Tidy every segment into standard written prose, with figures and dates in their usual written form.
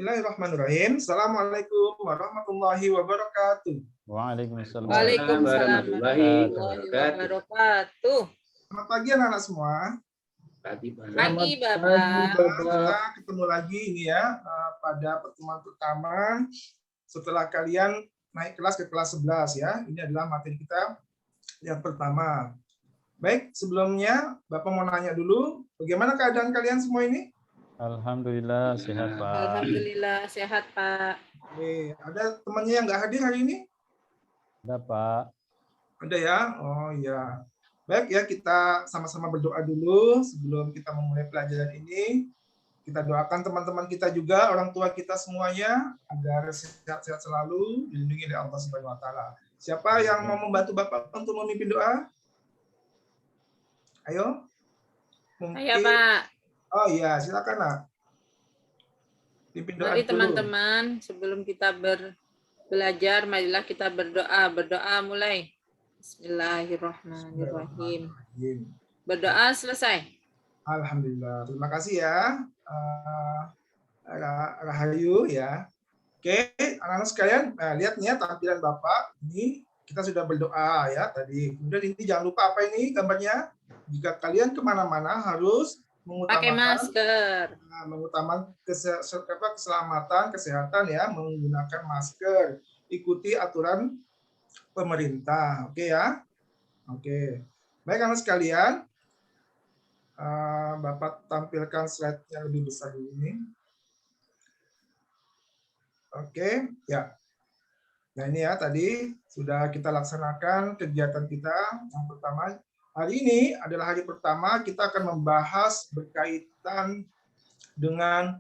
Bismillahirrahmanirrahim. Assalamualaikum warahmatullahi wabarakatuh. Waalaikumsalam. Waalaikumsalam warahmatullahi wabarakatuh. Selamat pagi anak-anak semua. Pagi, Kita Bapak. ketemu lagi ini ya pada pertemuan pertama setelah kalian naik kelas ke kelas 11 ya. Ini adalah materi kita yang pertama. Baik, sebelumnya Bapak mau nanya dulu, bagaimana keadaan kalian semua ini? Alhamdulillah sehat, Pak. Alhamdulillah sehat, Pak. Oke, ada temannya yang nggak hadir hari ini? Ada, Pak. Ada ya? Oh iya. Baik ya, kita sama-sama berdoa dulu sebelum kita memulai pelajaran ini. Kita doakan teman-teman kita juga, orang tua kita semuanya, agar sehat-sehat selalu, dilindungi oleh Allah Subhanahu wa Ta'ala. Siapa yang mau membantu Bapak untuk memimpin doa? Ayo. Ayo, Pak. Oh iya, silakan nak. Pimpin doa Mari dulu. teman-teman, sebelum kita belajar, marilah kita berdoa. Berdoa mulai. Bismillahirrahmanirrahim. Berdoa selesai. Alhamdulillah. Terima kasih ya. Rahayu ya. Oke, anak-anak sekalian, lihat nih ya tampilan Bapak. Ini kita sudah berdoa ya tadi. Kemudian ini jangan lupa apa ini gambarnya. Jika kalian kemana-mana harus Pakai masker. Mengutamakan keselamatan, kesehatan ya, menggunakan masker. Ikuti aturan pemerintah. Oke ya. Oke. Baik anak sekalian. Bapak tampilkan slide-nya lebih besar dulu ini. Oke, ya. Nah ini ya tadi sudah kita laksanakan kegiatan kita. Yang pertama, hari ini adalah hari pertama kita akan membahas berkaitan dengan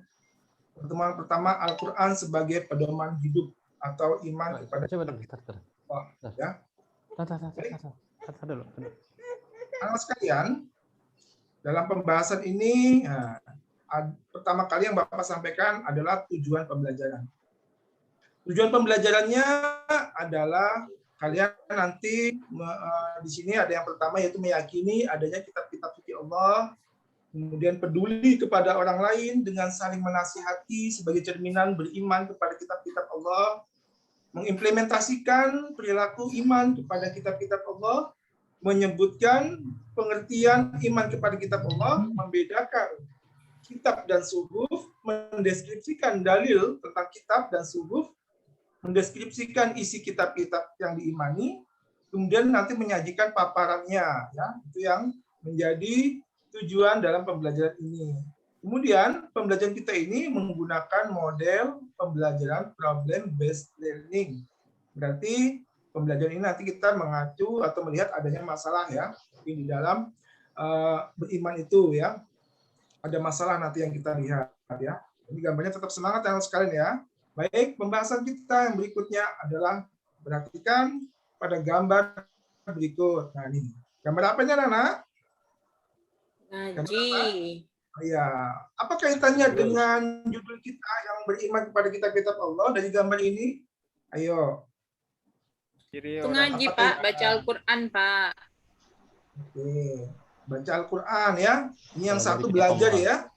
pertemuan pertama Al-Quran sebagai pedoman hidup atau iman kepada Allah. Ya. Anak sekalian, dalam pembahasan ini, pertama kali yang Bapak sampaikan adalah tujuan pembelajaran. Tujuan pembelajarannya adalah kalian nanti di sini ada yang pertama yaitu meyakini adanya kitab-kitab suci Allah, kemudian peduli kepada orang lain dengan saling menasihati sebagai cerminan beriman kepada kitab-kitab Allah, mengimplementasikan perilaku iman kepada kitab-kitab Allah, menyebutkan pengertian iman kepada kitab Allah, membedakan kitab dan suhuf, mendeskripsikan dalil tentang kitab dan suhuf, mendeskripsikan isi kitab-kitab yang diimani, kemudian nanti menyajikan paparannya, ya itu yang menjadi tujuan dalam pembelajaran ini. Kemudian pembelajaran kita ini menggunakan model pembelajaran problem based learning. Berarti pembelajaran ini nanti kita mengacu atau melihat adanya masalah ya di dalam beriman itu ya. Ada masalah nanti yang kita lihat ya. Ini gambarnya tetap semangat yang sekalian ya. Baik, pembahasan kita yang berikutnya adalah perhatikan pada gambar berikut. Nah ini, gambar apa ini anak-anak? Ngaji. Ya, apa kaitannya dengan judul kita yang beriman kepada kitab-kitab Allah dari gambar ini? Ayo. Itu ngaji, Pak. Baca Al-Quran, Pak. Oke, baca Al-Quran ya. Ini yang satu belajar ya.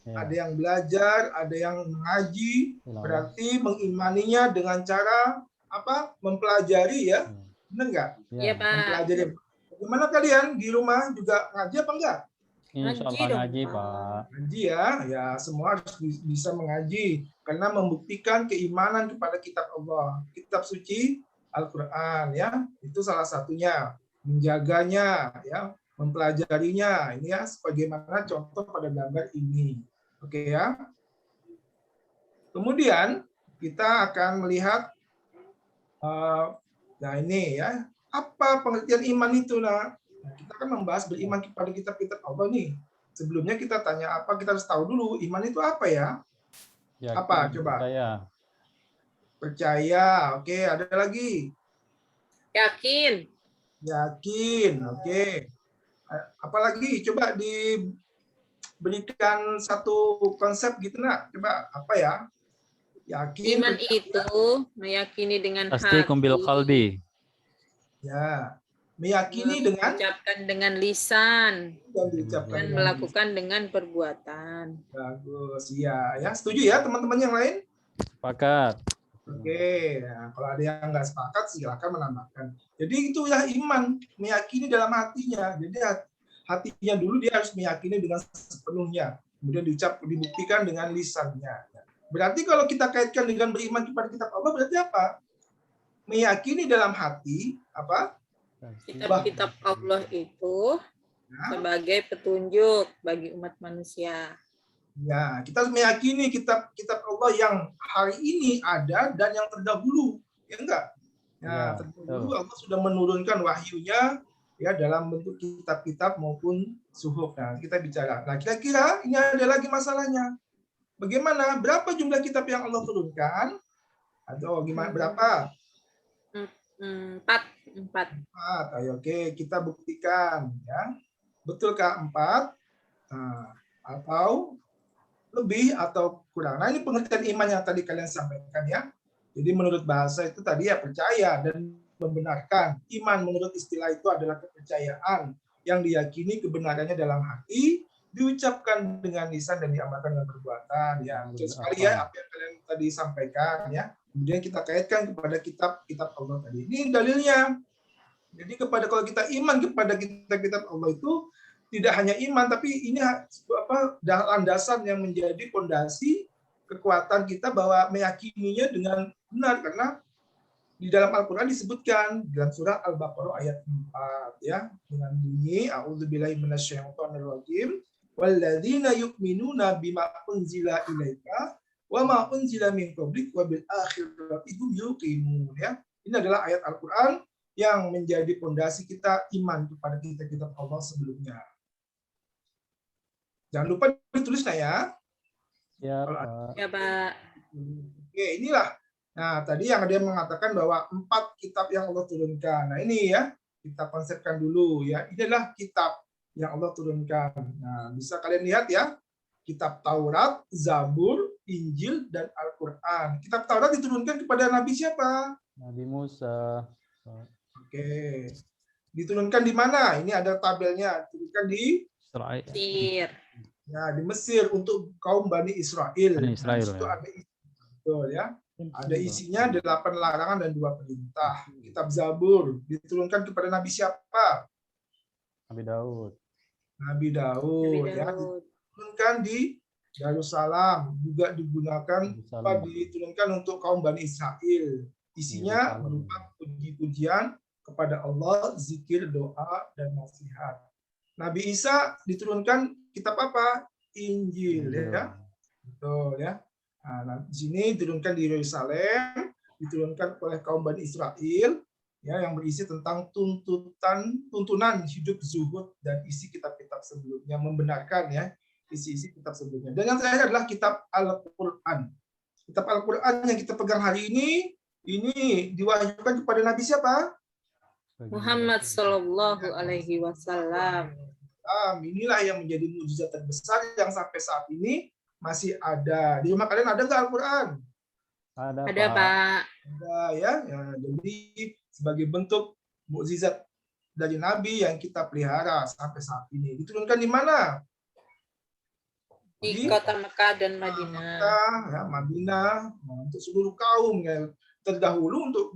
Ada yang belajar, ada yang mengaji, berarti mengimaninya dengan cara apa? Mempelajari ya. Benar nggak? Iya, Pak. Mempelajari. Bagaimana kalian di rumah juga ngaji apa enggak? Ngaji, Pak. Ngaji ya, ya semua harus bisa mengaji karena membuktikan keimanan kepada kitab Allah, kitab suci Al-Quran ya. Itu salah satunya. Menjaganya ya, mempelajarinya. Ini ya sebagaimana contoh pada gambar ini. Oke ya. Kemudian kita akan melihat nah ini ya, apa pengertian iman itu nah. Kita akan membahas beriman kepada kitab-kitab Allah nih. Sebelumnya kita tanya apa, kita harus tahu dulu iman itu apa ya? Yakin, apa coba? Percaya. Oke, ada lagi. Yakin. Yakin. Oke. Apalagi coba diberikan satu konsep gitu nak. Coba apa ya? Yakin. Iman itu meyakini dengan Tasdiqum bil qalbi. Ya. Meyakini dengan Mengucapkan dengan lisan dan diucapkan dan dengan melakukan dengan perbuatan. bagus. Iya, ya. Setuju ya teman-teman yang lain? Sepakat. Oke, nah, kalau ada yang nggak sepakat silakan menambahkan. Jadi itulah iman, meyakini dalam hatinya. Jadi hatinya dulu dia harus meyakini dengan sepenuhnya, kemudian dibuktikan dengan lisannya. Berarti kalau kita kaitkan dengan beriman kepada kitab Allah berarti apa? Meyakini dalam hati apa? Kitab-kitab Allah itu sebagai petunjuk bagi umat manusia. Ya, kita harus meyakini kitab-kitab Allah yang hari ini ada dan yang terdahulu, ya enggak? Ya, terdahulu Allah sudah menurunkan wahyunya ya dalam bentuk kitab-kitab maupun suhuf. Nah, kita bicara. Nah, kira-kira ini ada lagi masalahnya. Bagaimana? Berapa jumlah kitab yang Allah turunkan? Atau gimana? Berapa? 4. Ayo, oke, kita buktikan ya. Betulkah 4? Nah, atau lebih atau kurang. Nah, ini pengertian iman yang tadi kalian sampaikan ya. Jadi menurut bahasa itu tadi ya percaya dan membenarkan. Iman menurut istilah itu adalah kepercayaan yang diyakini kebenarannya dalam hati, diucapkan dengan lisan dan diamalkan dengan perbuatan. Ya, betul sekali ya apa yang kalian tadi sampaikan ya. Kemudian kita kaitkan kepada kitab-kitab Allah tadi. Ini dalilnya. Jadi kalau kita iman kepada kitab-kitab Allah itu tidak hanya iman, tapi ini landasan yang menjadi fondasi kekuatan kita bahwa meyakininya dengan benar, karena di dalam Al-Quran disebutkan dalam surah Al-Baqarah ayat 4 ya, dengan bunyi a'udzubillahi minasyaitonir rajim walladzina yu'minuna bima unzila ilaika wa ma unzila min qablik wa bil akhirati hum yuqinun ya. Ini adalah ayat Al-Quran yang menjadi fondasi kita iman kepada kitab-kitab Allah sebelumnya. Jangan lupa ditulisnya ya. Ya, Pak. Ya, Pak. Oke, inilah. Nah, tadi yang ada yang mengatakan bahwa 4 kitab yang Allah turunkan. Nah, ini ya, kita konsepkan dulu ya. Ini adalah kitab yang Allah turunkan. Nah, bisa kalian lihat ya. Kitab Taurat, Zabur, Injil, dan Al-Quran. Kitab Taurat diturunkan kepada Nabi siapa? Nabi Musa. Oke. Diturunkan di mana? Ini ada tabelnya. Diturunkan di Mesir. Ya, di Mesir untuk kaum Bani Israel. Bani Israel, nah, itu ya. ada betul ya. Ada isinya 8 larangan dan 2 perintah. Kitab Zabur diturunkan kepada Nabi siapa? Nabi Daud. Nabi Daud. Ya, diturunkan di Yerusalem, juga digunakan diturunkan untuk kaum Bani Israel. Isinya berupa puji-pujian kepada Allah, zikir, doa, dan nasihat. Nabi Isa diturunkan kitab apa? Injil ya. Betul ya. Nah, di sini diturunkan di Yerusalem, diturunkan oleh kaum Bani Israel ya, yang berisi tentang tuntunan hidup zuhud dan isi kitab-kitab sebelumnya, membenarkan ya isi-isi kitab sebelumnya. Dan yang terakhir adalah kitab Al-Qur'an. Kitab Al-Qur'an yang kita pegang hari ini diwahyukan kepada Nabi siapa? Muhammad Sallallahu Alaihi Wasallam. Inilah yang menjadi mukjizat terbesar yang sampai saat ini masih ada. Di rumah kalian ada nggak Al-Quran? Ada, Pak. Ada ya. Jadi sebagai bentuk mukjizat dari Nabi yang kita pelihara sampai saat ini. Diturunkan di mana? Di kota Mekah dan Madinah. Mekah, ya, Madinah, untuk seluruh kaum ya. Terdahulu untuk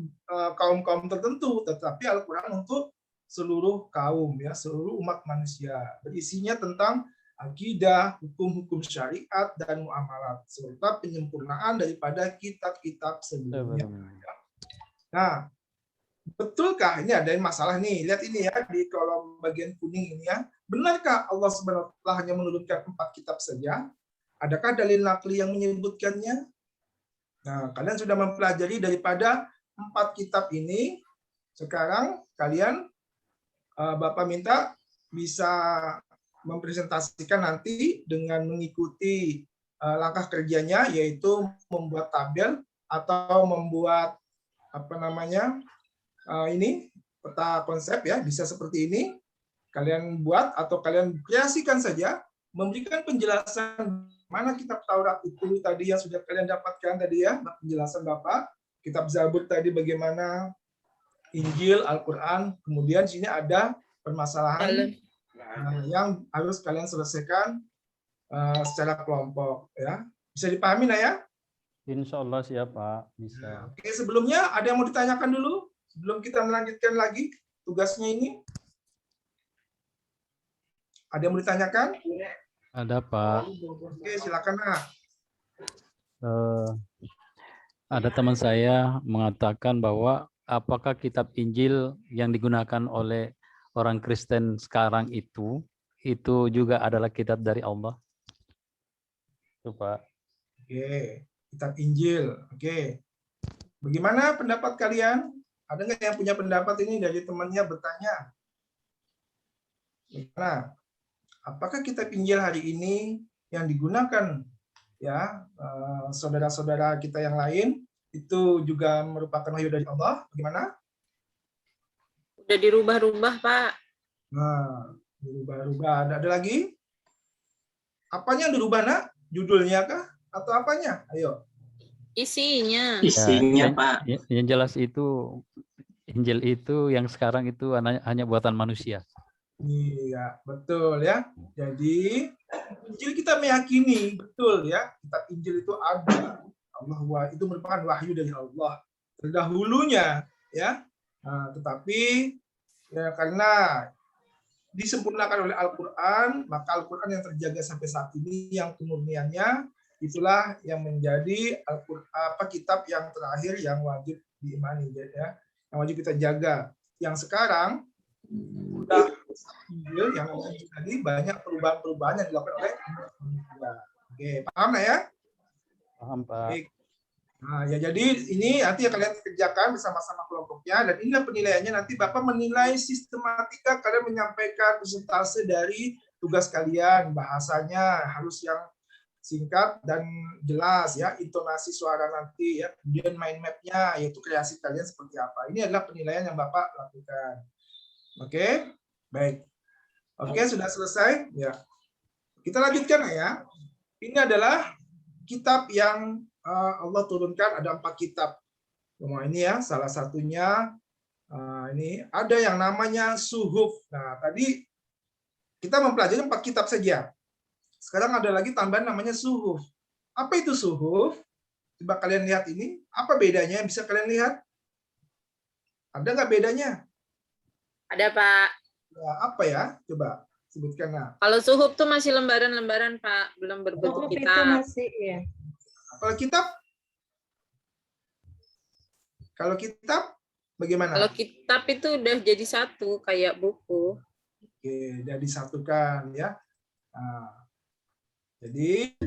kaum-kaum tertentu, tetapi Al-Quran untuk seluruh kaum ya, seluruh umat manusia. Berisinya tentang akidah, hukum-hukum syariat dan muamalat serta penyempurnaan daripada kitab-kitab sebelumnya. Nah, betulkah ini ada masalah nih? Lihat ini ya di kolom bagian kuning ini ya. Benarkah Allah SWT hanya menurunkan 4 kitab saja? Adakah dalil nakli yang menyebutkannya? Nah, kalian sudah mempelajari daripada 4 kitab ini. Sekarang kalian Bapak minta bisa mempresentasikan nanti dengan mengikuti langkah kerjanya, yaitu membuat tabel atau membuat ini peta konsep ya, bisa seperti ini. Kalian buat atau kalian kreasikan saja, memberikan penjelasan mana kitab Taurat itu tadi yang sudah kalian dapatkan tadi ya, penjelasan Bapak. Kitab Zabur tadi bagaimana, Injil, Al-Quran. Kemudian di sini ada permasalahan yang harus kalian selesaikan secara kelompok. Ya, bisa dipahami nah ya? Insya Allah siap, Pak. Bisa. Oke, sebelumnya ada yang mau ditanyakan dulu sebelum kita melanjutkan lagi tugasnya ini? Ada yang mau ditanyakan? Ada, Pak. Oke, silakan nah. Ada teman saya mengatakan bahwa apakah kitab Injil yang digunakan oleh orang Kristen sekarang itu juga adalah kitab dari Allah? Itu, Pak. Oke, kitab Injil. Oke. Bagaimana pendapat kalian? Ada nggak yang punya pendapat ini dari temannya bertanya? Nah, apakah kitab Injil hari ini yang digunakan ya saudara-saudara kita yang lain itu juga merupakan wahyu dari Allah? Bagaimana? Udah dirubah-rubah, Pak. Nah, dirubah-rubah. Ada lagi? Apanya yang dirubah, Nak? Judulnya kah? Atau apanya? Ayo. Isinya. Isinya, Ya, Pak. Yang jelas itu Injil itu yang sekarang itu hanya buatan manusia. Iya, betul ya. Jadi Injil kita meyakini betul ya, kitab Injil itu ada. Allah itu merupakan wahyu dari Allah terdahulunya ya. Nah, tetapi ya karena disempurnakan oleh Al-Qur'an, maka Al-Qur'an yang terjaga sampai saat ini yang kemurniannya itulah yang menjadi kitab yang terakhir yang wajib diimani ya. Yang wajib kita jaga. Yang sekarang sudah Injil yang tadi banyak perubahan-perubahan yang dilakukan oleh manusia. Oke, paham nggak ya? Paham, Pak. Baik. Nah, ya jadi ini nanti yang kalian kerjakan bersama-sama kelompoknya dan inilah penilaiannya nanti Bapak menilai sistematika kalian menyampaikan persentase dari tugas kalian, bahasanya harus yang singkat dan jelas ya, intonasi suara nanti ya, kemudian mind map-nya yaitu kreasi kalian seperti apa. Ini adalah penilaian yang Bapak lakukan. Oke, baik. Oke, sudah selesai ya. Kita lanjutkan ya. Ini adalah kitab yang Allah turunkan, ada 4 kitab. Semua ini ya, salah satunya ini ada yang namanya Suhuf. Nah, tadi kita mempelajari 4 kitab saja. Sekarang ada lagi tambahan namanya Suhuf. Apa itu Suhuf? Coba kalian lihat ini. Apa bedanya? Bisa kalian lihat? Ada nggak bedanya? Ada, Pak. Ya, apa ya? Coba sebutkan. Nah. Kalau suhuf tuh masih lembaran-lembaran, Pak. Belum berbentuk Suhuf itu kitab. masih ya. Kalau kitab? Kalau kitab bagaimana? Kalau kitab itu udah jadi satu, kayak buku. Oke, udah disatukan ya. Nah, jadi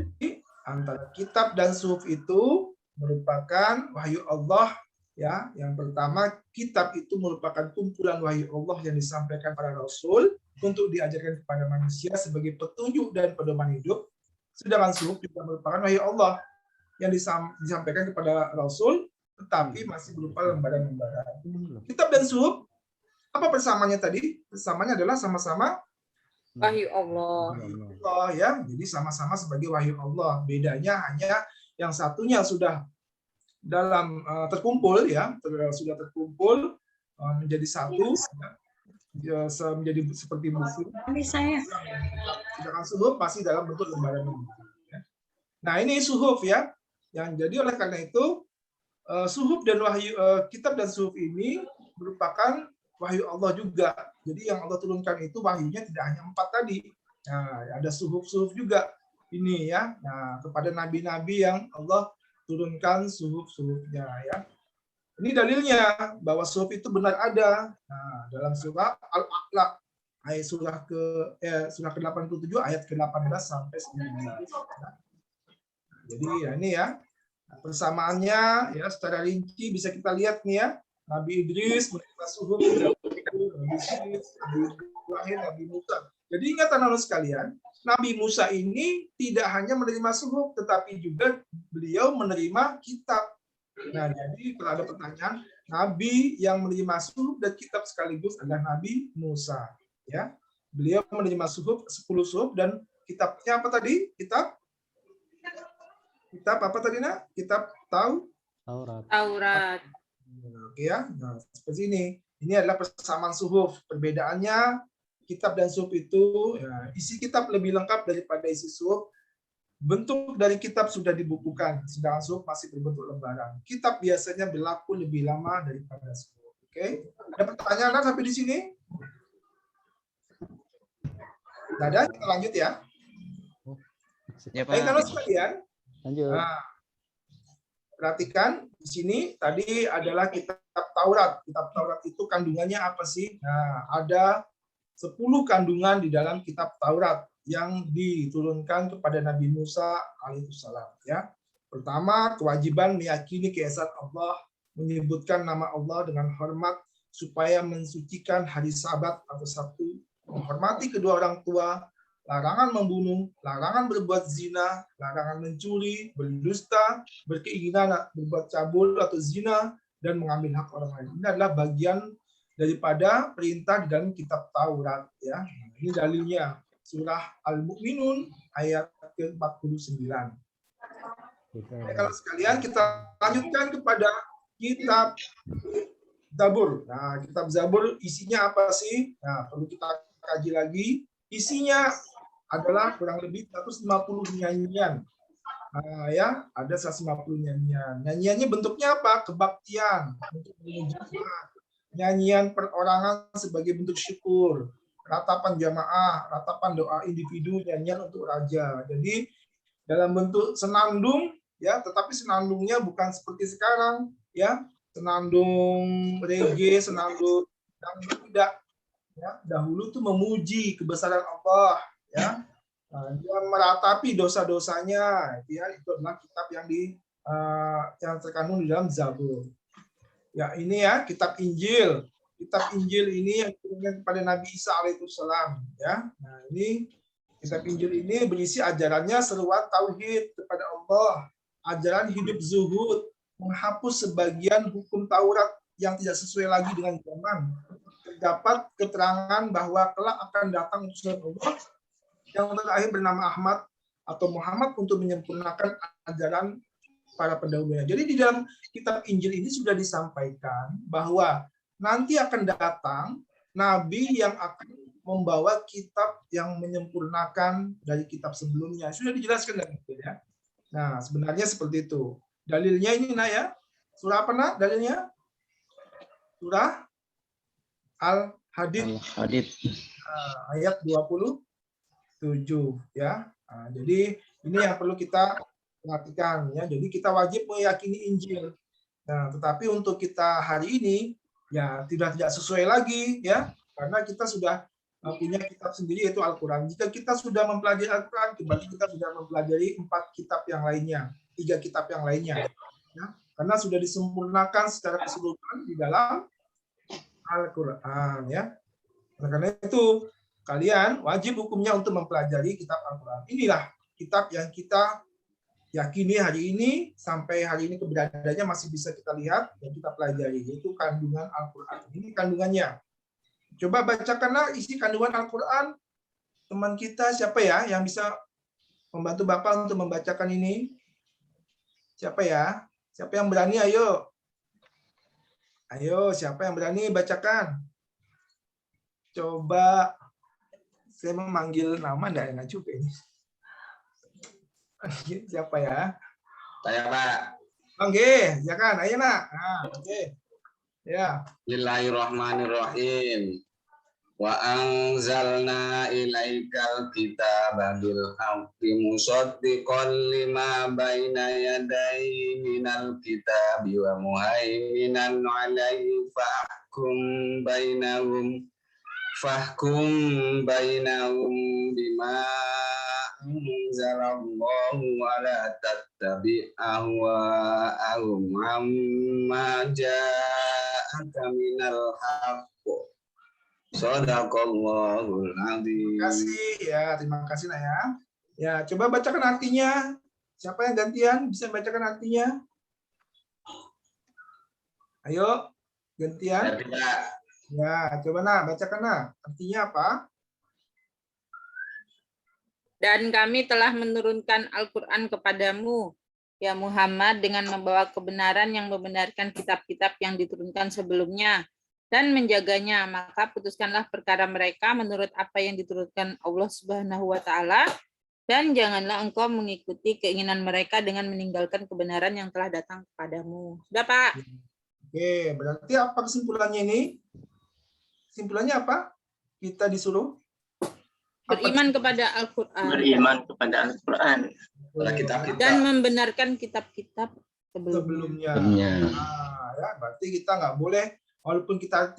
antara kitab dan suhuf itu merupakan wahyu Allah ya. Yang pertama, kitab itu merupakan kumpulan wahyu Allah yang disampaikan para rasul untuk diajarkan kepada manusia sebagai petunjuk dan pedoman hidup. Sedangkan suhuf juga merupakan wahyu Allah yang disampaikan kepada rasul tetapi masih berupa lembaran-lembaran. Kitab dan suhuf apa persamaannya tadi? Persamaannya adalah sama-sama Wahyu Allah. Allah ya, jadi sama-sama sebagai wahyu Allah. Bedanya hanya yang satunya sudah dalam terkumpul ya, sudah terkumpul menjadi satu, ya, menjadi seperti buku. Sedangkan suhuf masih dalam bentuk lembaran. Ya. Nah ini suhuf ya, yang jadi oleh karena itu suhuf dan wahyu kitab dan suhuf ini merupakan wahyu Allah juga. Jadi yang Allah turunkan itu wahyunya tidak hanya 4 tadi. Nah, ada suhuf-suhuf juga ini ya. Nah, kepada nabi-nabi yang Allah turunkan suhuf-suhufnya ya. Ini dalilnya bahwa suhuf itu benar ada. Nah, dalam surah Al-A'la ayat surah ke-87 ayat ke-18 sampai 19. Jadi ya ini ya. Persamaannya ya secara rinci bisa kita lihat nih ya. Nabi Idris menerima suhuf, Nabi Syed, Nabi Ibrahim, Nabi Musa. Jadi ingat anak-anak sekalian, Nabi Musa ini tidak hanya menerima suhuf, tetapi juga beliau menerima kitab. Nah, jadi kalau ada pertanyaan, Nabi yang menerima suhuf dan kitab sekaligus adalah Nabi Musa. Ya, beliau menerima suhuf 10 suhuf dan kitabnya apa tadi? Kitab apa tadi nak? Kitab Taurat. Taurat. Oke ya. Nah, seperti ini. Ini adalah persamaan suhuf. Perbedaannya kitab dan suhuf itu, ya, isi kitab lebih lengkap daripada isi suhuf. Bentuk dari kitab sudah dibukukan, sedangkan suhuf masih berbentuk lembaran. Kitab biasanya berlaku lebih lama daripada suhuf. Oke. Ada pertanyaan sampai di sini? Tidak ada, kita lanjut ya. Ya, Baik, Pak. kalau sekalian, Lanjut. nah, perhatikan di sini tadi adalah kitab Taurat. Kitab Taurat itu kandungannya apa sih? Nah, ada 10 kandungan di dalam kitab Taurat yang diturunkan kepada Nabi Musa alaihissalam. Ya, pertama kewajiban meyakini keesaan Allah, menyebutkan nama Allah dengan hormat supaya mensucikan hari Sabat atau Sabtu, menghormati kedua orang tua, larangan membunuh, larangan berbuat zina, larangan mencuri, berdusta, berkeinginan berbuat cabul atau zina, dan mengambil hak orang lain. Ini adalah bagian daripada perintah di dalam kitab Taurat. Ya, ini dalilnya surah Al-Mu'minun ayat ke-49. Kalau sekalian kita lanjutkan kepada kitab Zabur. Nah, kitab Zabur isinya apa sih? Nah, perlu kita kaji lagi. Isinya adalah kurang lebih 150 nyanyian. Nah, ya, ada 150 nyanyian. Nyanyiannya bentuknya apa? Kebaktian, untuk memuji Tuhan. Nyanyian perorangan sebagai bentuk syukur, ratapan jamaah, ratapan doa individu, nyanyian untuk raja. Jadi dalam bentuk senandung, ya, tetapi senandungnya bukan seperti sekarang, ya, senandung reggae, senandung yang tidak. Ya, dahulu tuh memuji kebesaran Allah, ya. Nah, dia meratapi dosa-dosanya, ya, itu adalah kitab yang terkandung di dalam Zabur. Ya, ini ya kitab Injil. Kitab Injil ini yang diturunkan kepada Nabi Isa alaihissalam, ya. Nah, ini kitab Injil ini berisi ajarannya seruan tauhid kepada Allah, ajaran hidup zuhud, menghapus sebagian hukum Taurat yang tidak sesuai lagi dengan zaman. Terdapat keterangan bahwa kelak akan datang utusan Allah yang terakhir bernama Ahmad atau Muhammad untuk menyempurnakan ajaran para pendahulunya. Jadi di dalam kitab Injil ini sudah disampaikan bahwa nanti akan datang nabi yang akan membawa kitab yang menyempurnakan dari kitab sebelumnya. Sudah dijelaskan dan itu ya. Nah, sebenarnya seperti itu. Dalilnya ini nah ya. Surah apa nak dalilnya? Surah Al-Hadid. Al-Hadid. Ayat 27 ya. Nah, jadi ini yang perlu kita perhatikan ya. Jadi kita wajib meyakini Injil. Nah, tetapi untuk kita hari ini ya tidak sesuai lagi ya, karena kita sudah punya kitab sendiri yaitu Al-Qur'an. Jika kita sudah mempelajari Al-Qur'an, berarti kita sudah mempelajari 4 kitab yang lainnya, 3 kitab yang lainnya. Ya, karena sudah disempurnakan secara keseluruhan di dalam Al-Qur'an ya. Nah, karena itu kalian wajib hukumnya untuk mempelajari kitab Al-Qur'an. Inilah kitab yang kita yakini hari ini, sampai hari ini keberadaannya masih bisa kita lihat dan kita pelajari, yaitu kandungan Al-Qur'an. Ini kandungannya. Coba bacakanlah isi kandungan Al-Qur'an. Teman kita siapa ya yang bisa membantu Bapak untuk membacakan ini? Siapa ya? Siapa yang berani? Ayo. Ayo, siapa yang berani bacakan? Coba saya memanggil nama enggak enak juga ini. Siapa ya? Saya Pak. Oke, ya kan? Ayo nak. Nah, oke. Ya. Bismillahirrahmanirrahim. Wa anzalna ilaikal kitaba bil haqqi musaddiqan lima baina yadayhi minal kitabi wa muhaiminan 'alaihi fahkum bainahum bima anzalallahu wa la tattabi' ahwa'ahum amma ja'aka minal haqq. Shadaqallahul adzim. Terima kasih nak ya. Ya, coba bacakan artinya. Siapa yang gantian bisa bacakan artinya? Ayo, gantian. Ya, coba nak bacakan nak. Artinya apa? Dan kami telah menurunkan Al-Quran kepadamu ya Muhammad, dengan membawa kebenaran yang membenarkan kitab-kitab yang diturunkan sebelumnya dan menjaganya, maka putuskanlah perkara mereka menurut apa yang diturunkan Allah Subhanahu wa taala, dan janganlah engkau mengikuti keinginan mereka dengan meninggalkan kebenaran yang telah datang kepadamu. Sudah, Pak? Oke, berarti apa kesimpulannya ini? Kesimpulannya apa? Kita disuruh Beriman kepada Al-Quran Beriman kepada Al-Quran Pada kitab-kitab. dan membenarkan kitab-kitab sebelumnya. sebelumnya. Ya, berarti kita nggak boleh, walaupun kita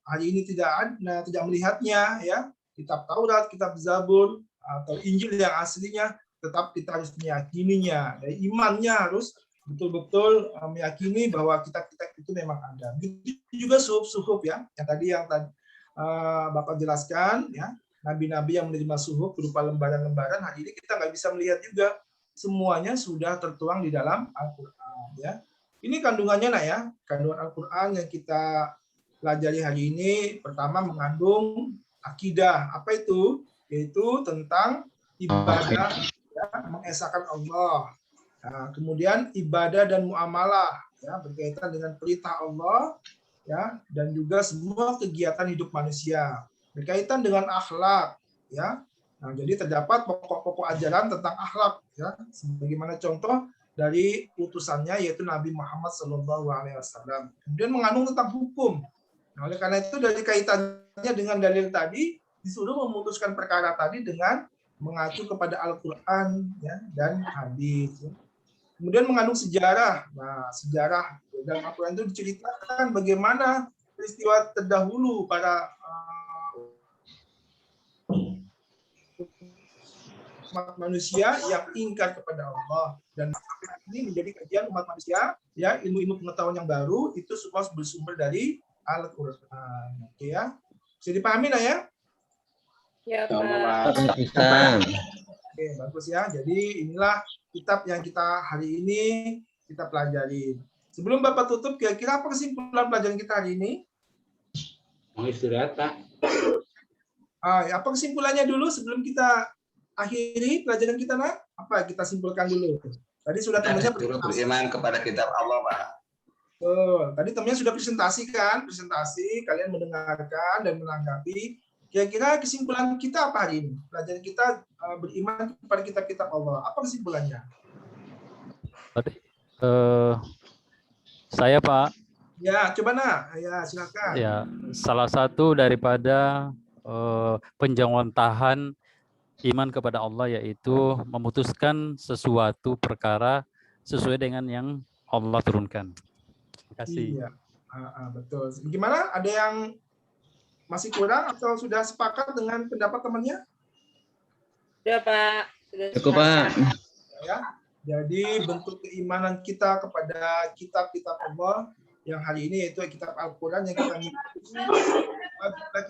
hari ini tidak melihatnya, ya, kitab Taurat, kitab Zabur atau Injil yang aslinya, tetap kita harus meyakininya. Dari imannya harus betul-betul meyakini bahwa kitab-kitab itu memang ada. Begitu juga suhuf ya, yang tadi Bapak jelaskan, ya, nabi-nabi yang menerima suhuf berupa lembaran-lembaran. Hari ini kita nggak bisa melihat juga, semuanya sudah tertuang di dalam Al-Quran. Ya, ini kandungannya, nak, ya, kandungan Al-Quran yang kita pelajari hari ini. Pertama, mengandung akidah. Apa itu? Yaitu tentang ibadah, ya, mengesahkan Allah. Nah, kemudian ibadah dan muamalah, ya, berkaitan dengan perintah Allah, ya, dan juga semua kegiatan hidup manusia berkaitan dengan akhlak, ya. Nah, jadi terdapat pokok-pokok ajaran tentang akhlak, ya, sebagaimana contoh dari utusannya yaitu Nabi Muhammad SAW. Kemudian mengandung tentang hukum. Nah, oleh karena itu dari kaitannya dengan dalil tadi disuruh memutuskan perkara tadi dengan mengacu kepada Al-Quran, ya, dan hadis. Ya. Kemudian mengandung sejarah. Nah, sejarah dalam Al-Quran itu diceritakan bagaimana peristiwa terdahulu para umat manusia yang ingkar kepada Allah, dan ini menjadi kajian umat manusia, ya, ilmu-ilmu pengetahuan yang baru itu semua bersumber dari Al-Quran. Oke, ya, bisa dipahami, nah, ya? Ya, Pak. Oke, bagus, ya. Jadi inilah kitab yang kita hari ini kita pelajari. Sebelum Bapak tutup, kira-kira apa kesimpulan pelajaran kita hari ini? Mau istirahat, Pak. Apa kesimpulannya dulu sebelum kita akhiri pelajaran kita, nak? Apa kita simpulkan dulu? Tadi sudah temannya beriman kepada kitab Allah, Pak. Tadi temannya sudah presentasi, kalian mendengarkan dan menanggapi. Kira-kira kesimpulan kita apa hari ini? Pelajaran kita beriman kepada kitab-kitab Allah. Apa kesimpulannya? Saya, Pak. Ya, coba, nak. Ya, silakan. Ya, salah satu daripada penjawantahan iman kepada Allah yaitu memutuskan sesuatu perkara sesuai dengan yang Allah turunkan. Terima kasih. Iya, betul. Gimana? Ada yang masih kurang atau sudah sepakat dengan pendapat temannya? Sudah, Pak. Sudah Cukup, Pak. Ya, jadi bentuk keimanan kita kepada kitab-kitab Allah yang hari ini yaitu kitab Al-Quran yang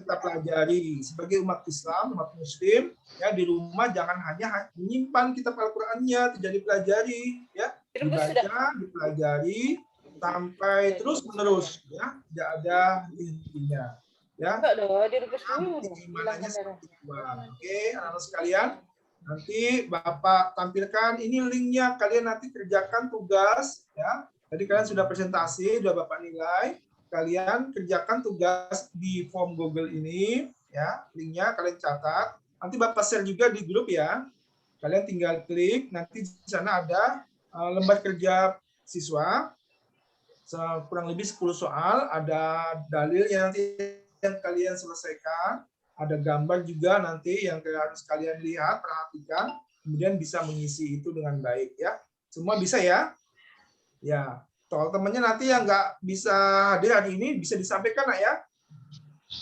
kita pelajari sebagai umat Islam, umat Muslim, ya, di rumah jangan hanya menyimpan kitab Al-Qurannya, tidak dipelajari, ya, dibaca, dipelajari sampai terus menerus, ya, tidak ada intinya, ya. Keimanannya seperti itu. Oke, anak-anak sekalian, nanti Bapak tampilkan ini linknya, kalian nanti kerjakan tugas, ya. Tadi kalian sudah presentasi, sudah Bapak nilai. Kalian kerjakan tugas di form Google ini, ya. Linknya kalian catat. Nanti Bapak share juga di grup, ya. Kalian tinggal klik. Nanti di sana ada lembar kerja siswa. Kurang lebih 10 soal. Ada dalil yang nanti yang kalian selesaikan. Ada gambar juga nanti yang harus kalian lihat, perhatikan. Kemudian bisa mengisi itu dengan baik, ya. Semua bisa, ya. Ya, soal temannya nanti yang nggak bisa hadir hari ini bisa disampaikan, nak, ya.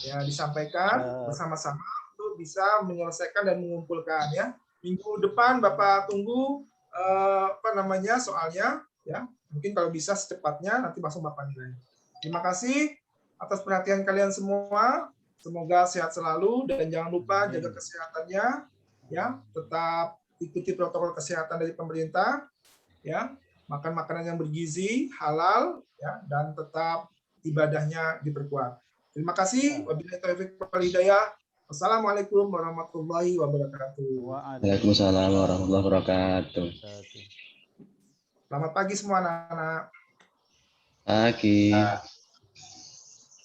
Ya, disampaikan bersama-sama untuk bisa menyelesaikan dan mengumpulkan, ya. Minggu depan Bapak tunggu soalnya, ya. Mungkin kalau bisa secepatnya nanti langsung Bapak nilai. Terima kasih atas perhatian kalian semua. Semoga sehat selalu dan jangan lupa jaga kesehatannya, ya. Tetap ikuti protokol kesehatan dari pemerintah, ya. Makan makanan yang bergizi, halal, ya, dan tetap ibadahnya diperkuat. Terima kasih. Wabillahi taufiq wal hidayah. Wassalamualaikum warahmatullahi wabarakatuh. Waalaikumsalam warahmatullahi wabarakatuh. Selamat pagi semua anak-anak. Pagi. Nah,